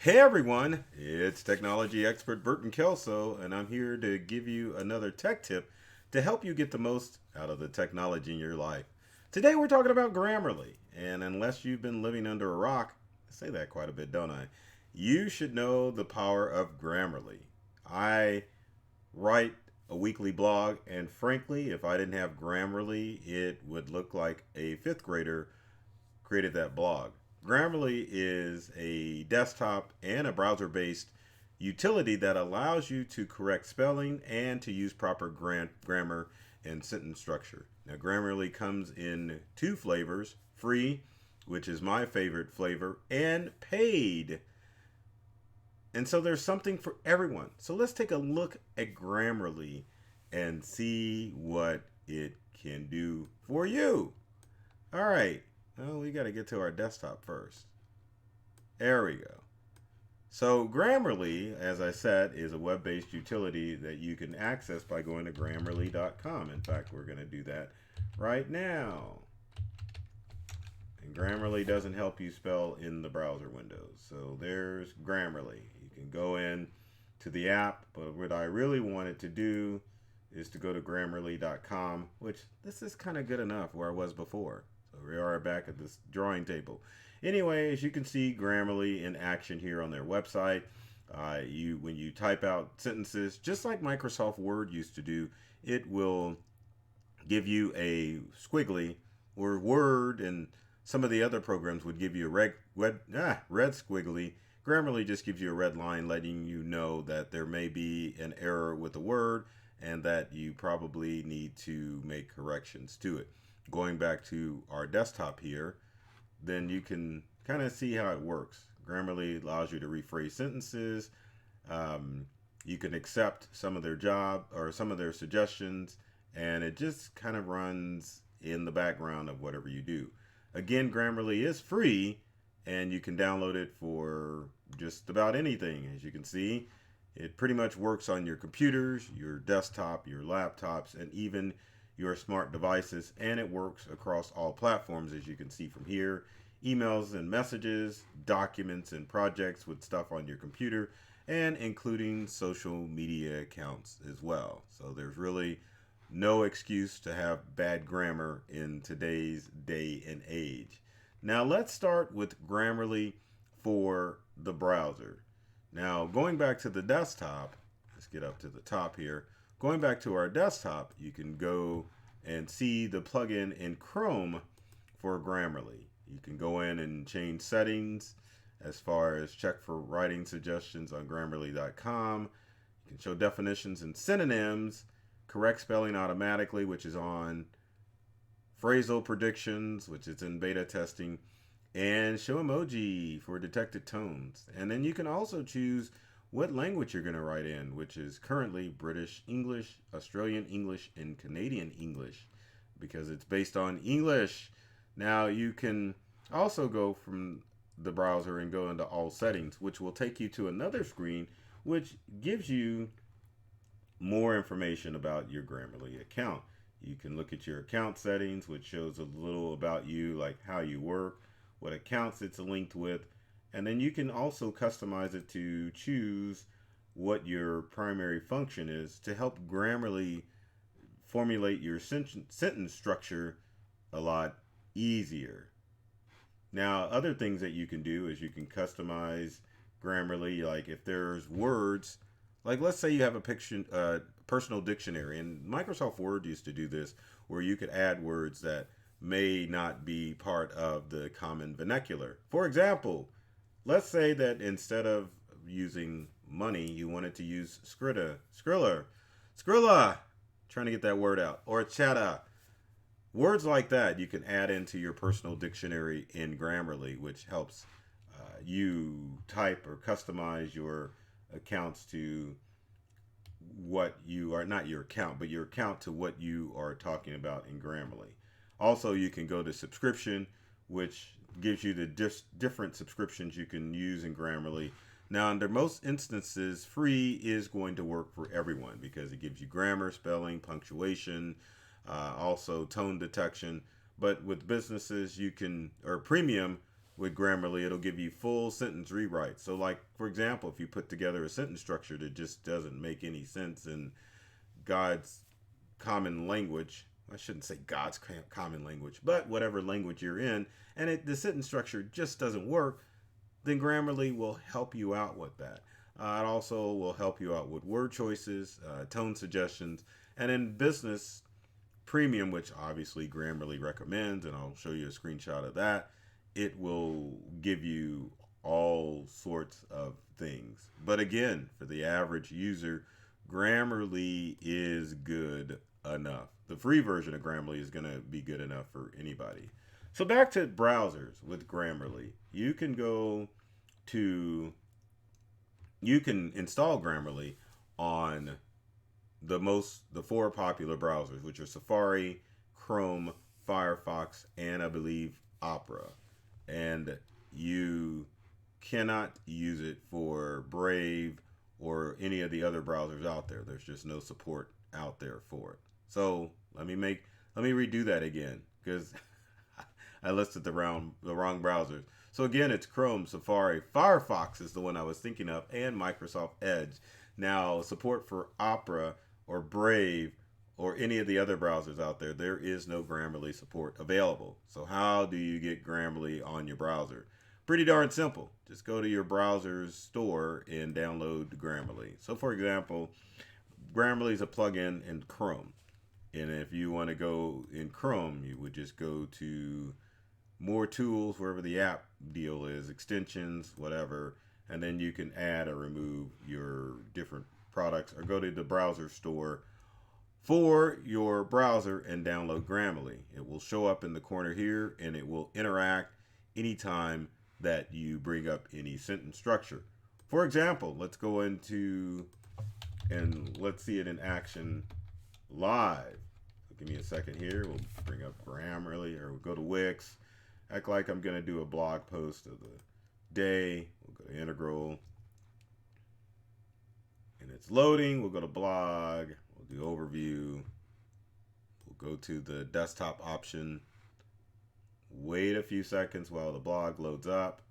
Hey everyone, it's technology expert Burton Kelso, and I'm here to give you another tech tip to help you get the most out of the technology in your life. Today we're talking about Grammarly, and unless you've been living under a rock, I say that quite a bit, don't I? You should know the power of Grammarly. I write a weekly blog, and frankly, if I didn't have Grammarly, it would look like a fifth grader created that blog. Grammarly is a desktop and a browser based utility that allows you to correct spelling and to use proper grammar and sentence structure. Now, Grammarly comes in two flavors: free, which is my favorite flavor, and paid. And so there's something for everyone. So let's take a look at Grammarly and see what it can do for you. All right. Well, we got to get to our desktop first. There we go. So, Grammarly, as I said, is a web based utility that you can access by going to grammarly.com. In fact, we're going to do that right now. And Grammarly doesn't help you spell in the browser windows. So, there's Grammarly. You can go in to the app, but what I really wanted to do is to go to grammarly.com, which this is kind of good enough where I was before. So we are back at this drawing table. Anyway, as you can see, Grammarly in action here on their website. When you type out sentences, just like Microsoft Word used to do, it will give you a squiggly, or Word and some of the other programs would give you a red squiggly. Grammarly just gives you a red line letting you know that there may be an error with a word and that you probably need to make corrections to it. Going back to our desktop here, then you can kind of see how it works. Grammarly allows you to rephrase sentences. You can accept some of their job or some of their suggestions, and it just kind of runs in the background of whatever you do. Again, Grammarly is free, and you can download it for just about anything. As you can see, it pretty much works on your computers, your desktop, your laptops, and even your smart devices, and it works across all platforms, as you can see from here: emails and messages, documents and projects with stuff on your computer, and including social media accounts as well. So there's really no excuse to have bad grammar in today's day and age. Now let's start with Grammarly for the browser. Now, going back to the desktop, let's get up to the top here. Going back to our desktop, you can go and see the plugin in Chrome for Grammarly. You can go in and change settings as far as check for writing suggestions on grammarly.com. You can show definitions and synonyms, correct spelling automatically, which is on, phrasal predictions, which is in beta testing, and show emoji for detected tones. And then you can also choose what language you're going to write in, which is currently British English, Australian English, and Canadian English, because it's based on English. Now you can also go from the browser and go into all settings, which will take you to another screen, which gives you more information about your Grammarly account. You can look at your account settings, which shows a little about you, like how you work, what accounts it's linked with, and then you can also customize it to choose what your primary function is to help Grammarly formulate your sentence structure a lot easier. Now, other things that you can do is you can customize Grammarly, like if there's words, like let's say you have a personal dictionary, and Microsoft Word used to do this, where you could add words that may not be part of the common vernacular. For example, let's say that instead of using money, you wanted to use skrilla, trying to get that word out, or chata. Words like that you can add into your personal dictionary in Grammarly, which helps you type or customize your accounts to what you are, not your account, but your account to what you are talking about in Grammarly. Also, you can go to subscription, which gives you the different subscriptions you can use in Grammarly. Now, under most instances, free is going to work for everyone because it gives you grammar, spelling, punctuation, also tone detection. But with businesses, you can, or premium, with Grammarly, it'll give you full sentence rewrites. So, like, for example, if you put together a sentence structure that just doesn't make any sense in God's common language, I shouldn't say God's common language, but whatever language you're in, and the sentence structure just doesn't work, then Grammarly will help you out with that. It also will help you out with word choices, tone suggestions, and in business premium, which obviously Grammarly recommends, and I'll show you a screenshot of that, it will give you all sorts of things. But again, for the average user, Grammarly is good enough. The free version of Grammarly is going to be good enough for anybody. So back to browsers with Grammarly. To you can install Grammarly on the four popular browsers, which are Safari, Chrome, Firefox, and I believe Opera. And you cannot use it for Brave or any of the other browsers out there. There's just no support out there for it. So let me redo that again because I listed the wrong browsers. So again, it's Chrome, Safari, Firefox is the one I was thinking of, and Microsoft Edge. Now, support for Opera or Brave or any of the other browsers out there, there is no Grammarly support available. So how do you get Grammarly on your browser? Pretty darn simple. Just go to your browser's store and download Grammarly. So for example, Grammarly is a plugin in Chrome. And if you want to go in Chrome, you would just go to more tools, wherever the app deal is, extensions, whatever, and then you can add or remove your different products, or go to the browser store for your browser and download Grammarly. It will show up in the corner here, and it will interact anytime that you bring up any sentence structure. For example, let's go into and let's see it in action live. So give me a second here. We'll bring up Grammarly, or we'll go to Wix. Act like I'm going to do a blog post of the day. We'll go to Integral. And it's loading. We'll go to blog. We'll do overview. We'll go to the desktop option. Wait a few seconds while the blog loads up.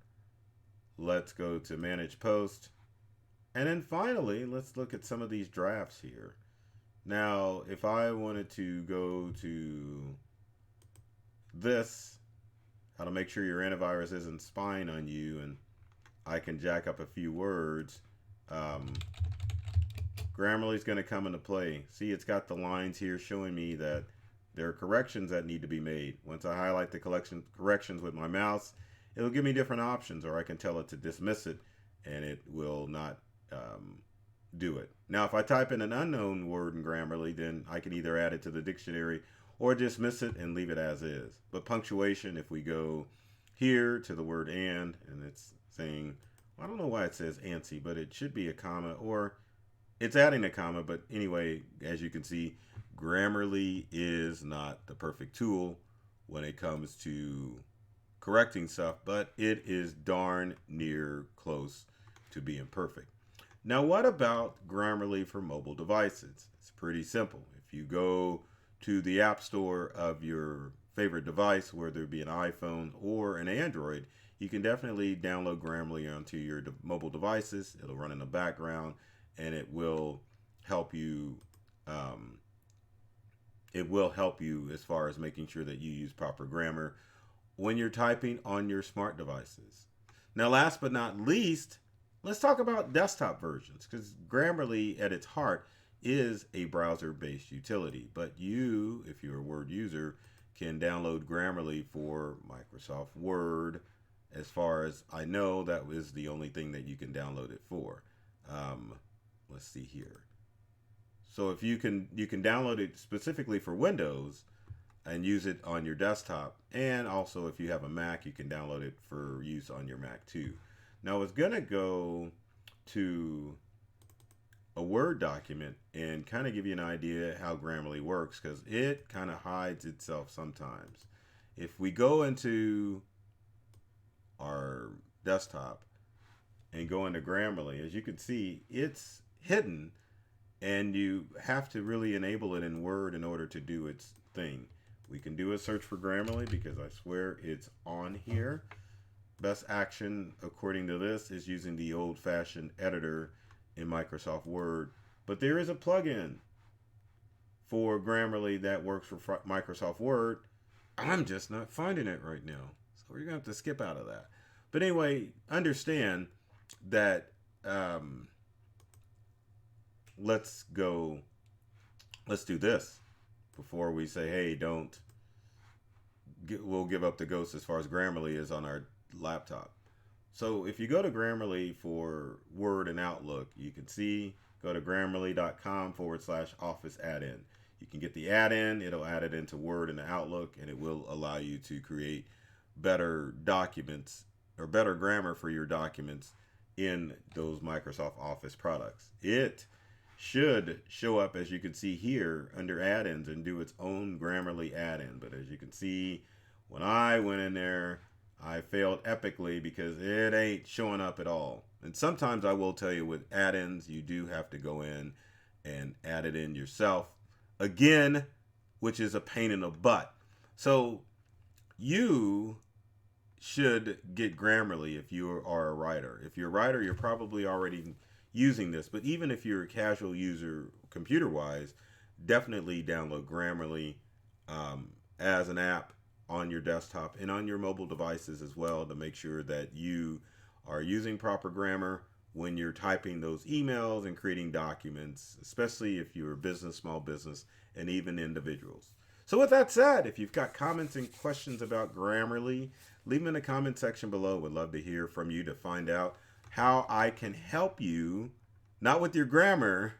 Let's go to manage post. And then finally, let's look at some of these drafts here. Now, if I wanted to go to this, how to make sure your antivirus isn't spying on you, and I can jack up a few words, Grammarly's going to come into play. See, it's got the lines here showing me that there are corrections that need to be made. Once I highlight the corrections with my mouse, it'll give me different options, or I can tell it to dismiss it, and it will not do it. Now, if I type in an unknown word in Grammarly, then I can either add it to the dictionary or dismiss it and leave it as is. But punctuation, if we go here to the word and it's saying, I don't know why it says antsy, but it should be a comma, or it's adding a comma. But anyway, as you can see, Grammarly is not the perfect tool when it comes to correcting stuff, but it is darn near close to being perfect. Now, what about Grammarly for mobile devices? It's pretty simple. If you go to the App Store of your favorite device, whether it be an iPhone or an Android, you can definitely download Grammarly onto your mobile devices. It'll run in the background, and it will help you. It will help you as far as making sure that you use proper grammar when you're typing on your smart devices. Now, last but not least, let's talk about desktop versions, because Grammarly at its heart is a browser-based utility. But you, if you're a Word user, can download Grammarly for Microsoft Word. As far as I know, that was the only thing that you can download it for. Let's see here. So if you can download it specifically for Windows and use it on your desktop. And also if you have a Mac, you can download it for use on your Mac too. Now it's going to go to a Word document and kind of give you an idea how Grammarly works, because it kind of hides itself sometimes. If we go into our desktop and go into Grammarly, as you can see, it's hidden, and you have to really enable it in Word in order to do its thing. We can do a search for Grammarly because I swear it's on here. best action according to this is using the old-fashioned editor in Microsoft Word. But there is a plugin for Grammarly that works for Microsoft Word. I'm just not finding it right now. So we're going to have to skip out of that. But anyway, understand that let's do this before we say, hey, we'll give up the ghost as far as Grammarly is on our laptop. So if you go to Grammarly for Word and Outlook, you can see, go to grammarly.com/office add-in. You can get the add-in, it'll add it into Word and Outlook, and it will allow you to create better documents or better grammar for your documents in those Microsoft Office products. It should show up, as you can see here, under add-ins and do its own Grammarly add-in. But as you can see, when I went in there, I failed epically because it ain't showing up at all. And sometimes I will tell you with add-ins, you do have to go in and add it in yourself again, which is a pain in the butt. So you should get Grammarly if you are a writer. If you're a writer, you're probably already using this. But even if you're a casual user computer-wise, definitely download Grammarly as an app on your desktop and on your mobile devices as well to make sure that you are using proper grammar when you're typing those emails and creating documents, especially if you're a business, small business, and even individuals. So with that said, if you've got comments and questions about Grammarly, leave them in the comment section below. Would love to hear from you to find out how I can help you, not with your grammar,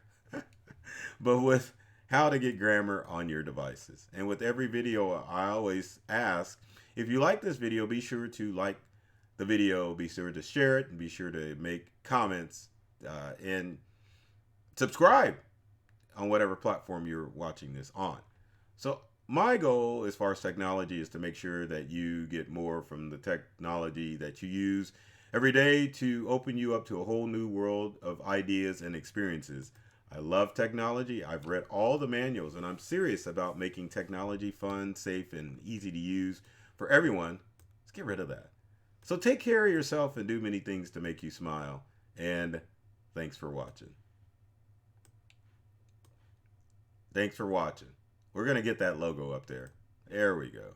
but with how to get grammar on your devices. And with every video, I always ask, if you like this video, be sure to like the video, be sure to share it, and be sure to make comments and subscribe on whatever platform you're watching this on. So my goal as far as technology is to make sure that you get more from the technology that you use every day to open you up to a whole new world of ideas and experiences. I love technology. I've read all the manuals, and I'm serious about making technology fun, safe, and easy to use for everyone. Let's get rid of that. So take care of yourself and do many things to make you smile. And thanks for watching. Thanks for watching. We're going to get that logo up there. There we go.